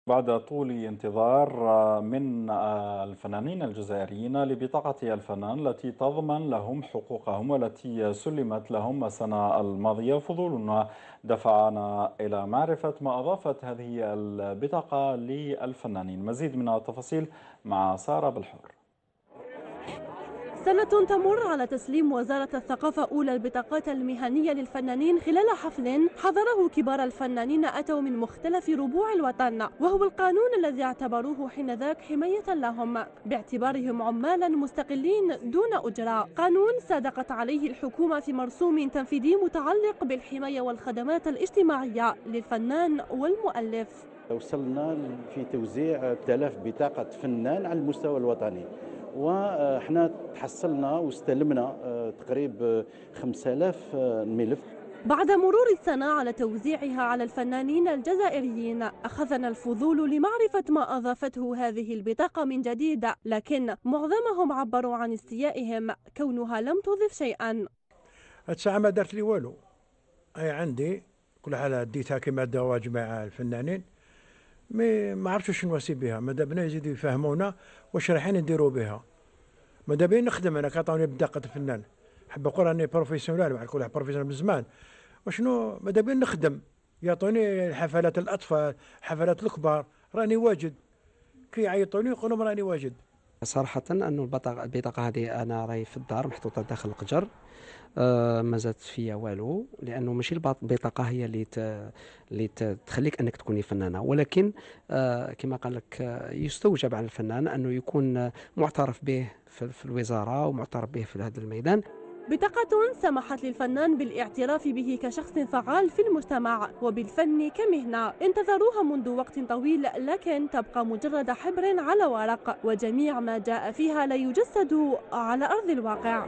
بعد طول انتظار من الفنانين الجزائريين لبطاقة الفنان التي تضمن لهم حقوقهم والتي سلمت لهم السنة الماضية، فضولنا دفعنا إلى معرفة ما أضافت هذه البطاقة للفنانين. مزيد من التفاصيل مع سارة بالحور. سنة تمر على تسليم وزارة الثقافة أولى البطاقات المهنية للفنانين خلال حفل حضره كبار الفنانين أتوا من مختلف ربوع الوطن، وهو القانون الذي اعتبروه حينذاك حماية لهم باعتبارهم عمالا مستقلين دون أجرة. قانون صادقت عليه الحكومة في مرسوم تنفيذي متعلق بالحماية والخدمات الاجتماعية للفنان والمؤلف. وصلنا في توزيع 3000 بطاقة فنان على المستوى الوطني، وإحنا تحصلنا واستلمنا تقريب 5000 ملف. بعد مرور السنة على توزيعها على الفنانين الجزائريين، أخذنا الفضول لمعرفة ما أضافته هذه البطاقة من جديد، لكن معظمهم عبروا عن استيائهم كونها لم تضف شيئا. الساعة ما دارت لي والو، أي عندي كل حالة ديتها كما دواج مع الفنانين، ما عرفتش شنو نسيب بها. ماذا بنا يزيدوا يفهمونا واش رايحين نديروا بها. ماذا بين نخدم انا كعطوني بطاقة الفنان، حب نقول راني بروفيسيونال مع كل بروفيسيونال من زمان، وشنو ماذا بين نخدم، يعطوني حفلات الأطفال حفلات الكبار راني واجد، كي يعيطوني يقولوا راني واجد. صراحة أنه البطاقة هذه أنا راهي في الدار محطوطة داخل القجر، ما زادت فيا والو، لأنه ماشي البطاقة هي اللي تخليك أنك تكوني فنانة، ولكن كما قال لك يستوجب على الفنان أنه يكون معترف به في الوزارة ومعترف به في هذا الميدان. بطاقة سمحت للفنان بالاعتراف به كشخص فعال في المجتمع وبالفن كمهنة انتظروها منذ وقت طويل، لكن تبقى مجرد حبر على ورق، وجميع ما جاء فيها لا يجسد على أرض الواقع.